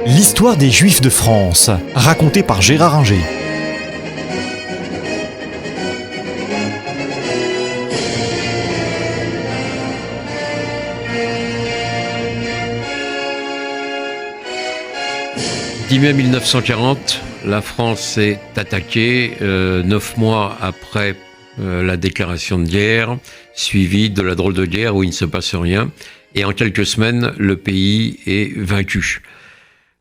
L'histoire des Juifs de France, racontée par Gérard Inger. « 10 mai 1940, la France est attaquée 9 mois après la déclaration de guerre, suivie de la drôle de guerre où il ne se passe rien. Et en quelques semaines, le pays est vaincu.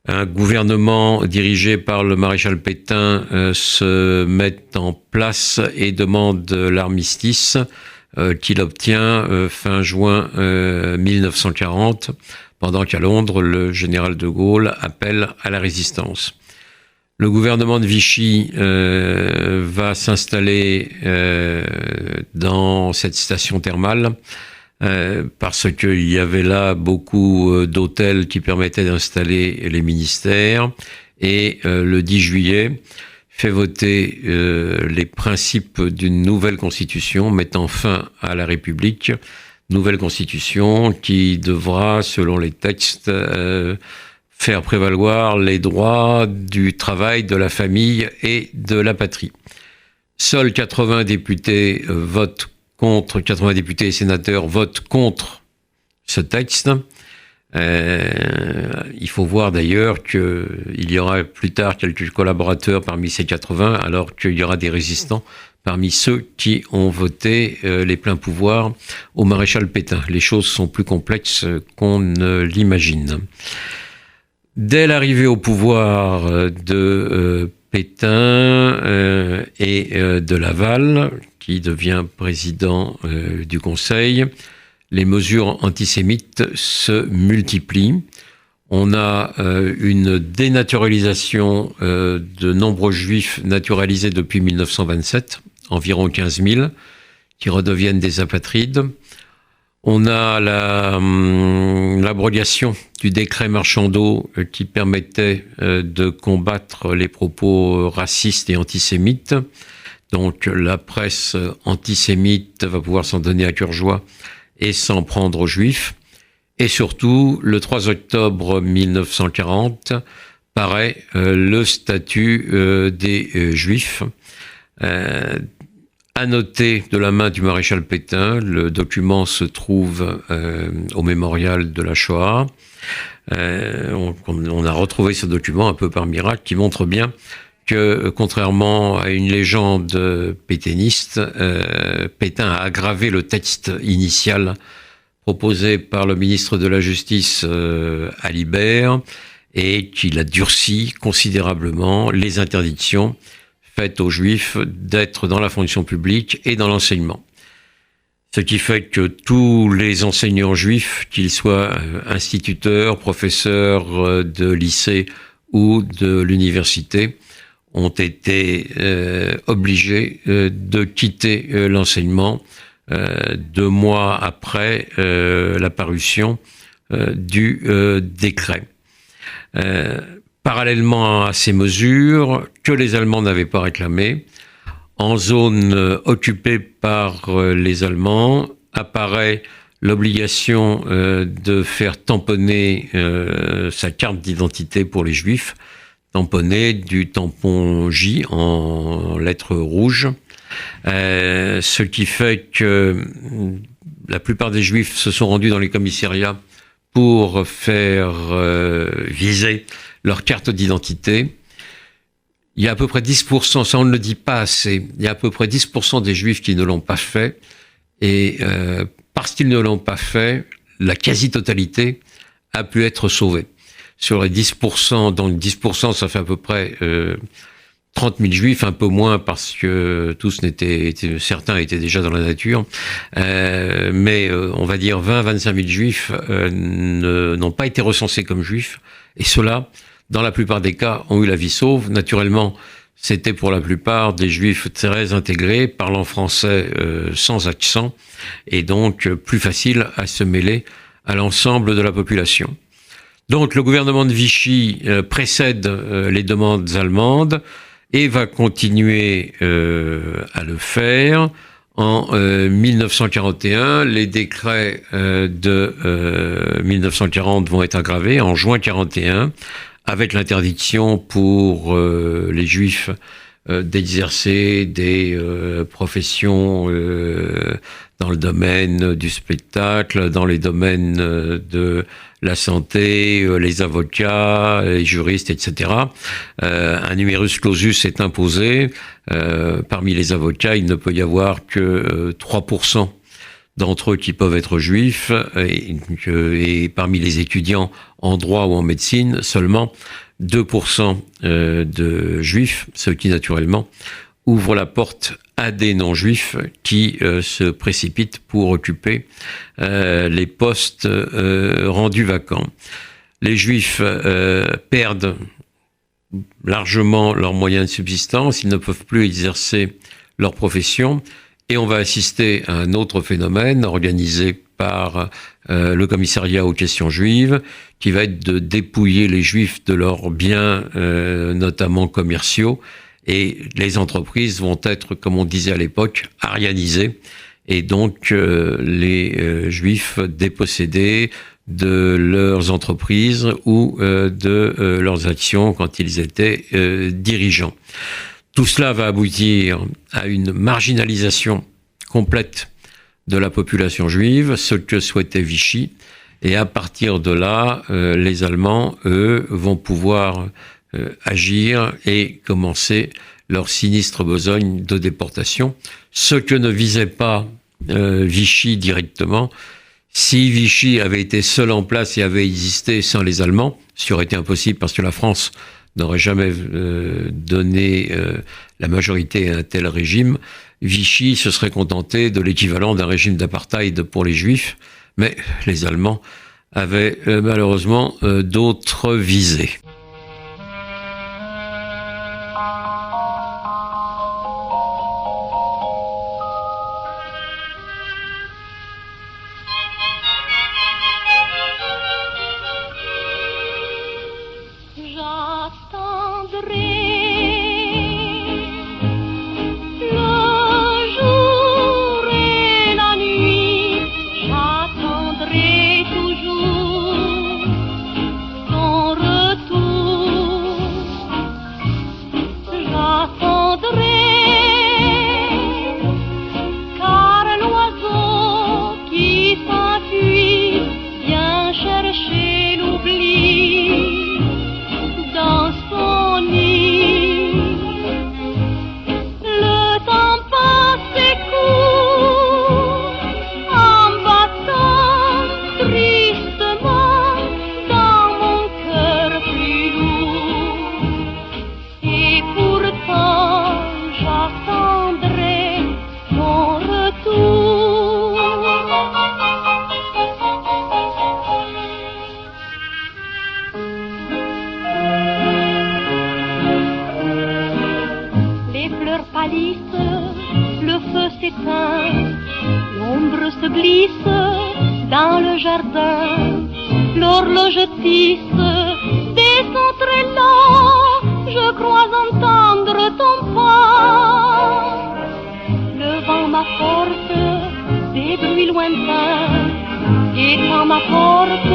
Un gouvernement dirigé par le maréchal Pétain se met en place et demande l'armistice qu'il obtient fin juin 1940, pendant qu'à Londres, le général de Gaulle appelle à la résistance. Le gouvernement de Vichy va s'installer dans cette station thermale parce qu'il y avait là beaucoup d'hôtels qui permettaient d'installer les ministères. Et le 10 juillet, fait voter les principes d'une nouvelle constitution mettant fin à la République. Nouvelle constitution qui devra, selon les textes, faire prévaloir les droits du travail, de la famille et de la patrie. Seuls 80 députés votent contre, 80 députés et sénateurs votent contre ce texte. Il faut voir d'ailleurs qu'il y aura plus tard quelques collaborateurs parmi ces 80, alors qu'il y aura des résistants parmi ceux qui ont voté les pleins pouvoirs au maréchal Pétain. Les choses sont plus complexes qu'on ne l'imagine. Dès l'arrivée au pouvoir de Pétain et de Laval, qui devient président du Conseil, les mesures antisémites se multiplient. On a une dénaturalisation de nombreux juifs naturalisés depuis 1927, environ 15 000, qui redeviennent des apatrides. On a l'abrogation du décret Marchandeau qui permettait de combattre les propos racistes et antisémites. Donc la presse antisémite va pouvoir s'en donner à cœur joie et s'en prendre aux juifs. Et surtout, le 3 octobre 1940, paraît le statut des Juifs, annoté de la main du maréchal Pétain. Le document se trouve au mémorial de la Shoah. On a retrouvé ce document un peu par miracle qui montre bien que, contrairement à une légende pétainiste, Pétain a aggravé le texte initial proposé par le ministre de la Justice Alibert et qu'il a durci considérablement les interdictions faites aux Juifs d'être dans la fonction publique et dans l'enseignement. Ce qui fait que tous les enseignants juifs, qu'ils soient instituteurs, professeurs de lycée ou de l'université, ont été obligés de quitter l'enseignement 2 mois après la parution du décret. Parallèlement à ces mesures, que les Allemands n'avaient pas réclamées, en zone occupée par les Allemands, apparaît l'obligation de faire tamponner sa carte d'identité pour les Juifs, tamponner du tampon J en lettres rouges, ce qui fait que la plupart des Juifs se sont rendus dans les commissariats pour faire viser leur carte d'identité. Il y a à peu près 10%, ça on ne le dit pas assez, il y a à peu près 10% des Juifs qui ne l'ont pas fait, et parce qu'ils ne l'ont pas fait, la quasi-totalité a pu être sauvée. Sur les 10%, donc 10%, ça fait à peu près 30 000 Juifs, un peu moins parce que certains étaient déjà dans la nature, mais on va dire 20-25 000 Juifs n'ont pas été recensés comme Juifs, et ceux-là, dans la plupart des cas, ont eu la vie sauve. Naturellement, c'était pour la plupart des Juifs très intégrés, parlant français sans accent, et donc plus facile à se mêler à l'ensemble de la population. Donc le gouvernement de Vichy précède les demandes allemandes et va continuer à le faire. En 1941, les décrets de 1940 vont être aggravés. En juin 1941, avec l'interdiction pour les Juifs d'exercer des professions dans le domaine du spectacle, dans les domaines de la santé, les avocats, les juristes, etc. Un numerus clausus est imposé. Parmi les avocats, il ne peut y avoir que 3% d'entre eux qui peuvent être juifs, et parmi les étudiants en droit ou en médecine, seulement 2% de juifs, ce qui naturellement ouvre la porte à des non-juifs qui se précipitent pour occuper les postes rendus vacants. Les juifs perdent largement leurs moyens de subsistance, ils ne peuvent plus exercer leur profession, et on va assister à un autre phénomène organisé par le commissariat aux questions juives, qui va être de dépouiller les juifs de leurs biens, notamment commerciaux, et les entreprises vont être, comme on disait à l'époque, arianisées, et donc les juifs dépossédés de leurs entreprises ou de leurs actions quand ils étaient dirigeants. Tout cela va aboutir à une marginalisation complète de la population juive, ce que souhaitait Vichy. Et à partir de là, les Allemands, eux, vont pouvoir agir et commencer leur sinistre besogne de déportation, ce que ne visait pas Vichy directement. Si Vichy avait été seul en place et avait existé sans les Allemands, ce qui aurait été impossible parce que la France n'aurait jamais donné la majorité à un tel régime, Vichy se serait contenté de l'équivalent d'un régime d'apartheid pour les Juifs, mais les Allemands avaient malheureusement d'autres visées. L'horloge tisse des sons très lents, je crois entendre ton pas. Le vent m'apporte des bruits lointains, et quand ma porte,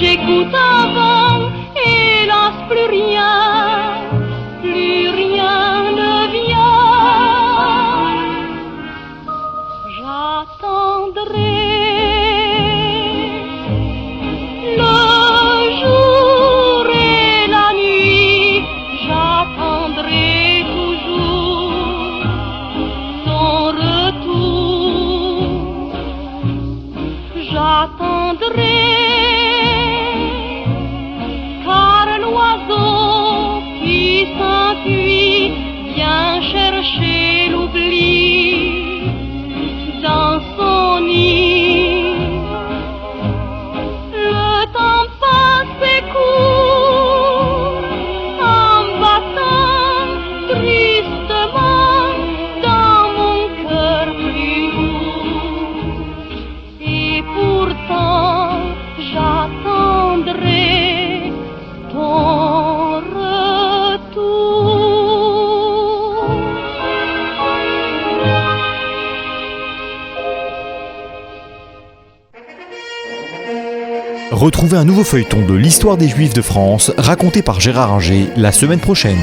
j'écoute un vent, hélas plus rien ne vient. J'attendrai chercher l'oubli dans son nid. Le temps passe et court en battant tristement dans mon cœur plus lourd. Et pourtant Retrouvez un nouveau feuilleton de l'histoire des Juifs de France raconté par Gérard Inger la semaine prochaine.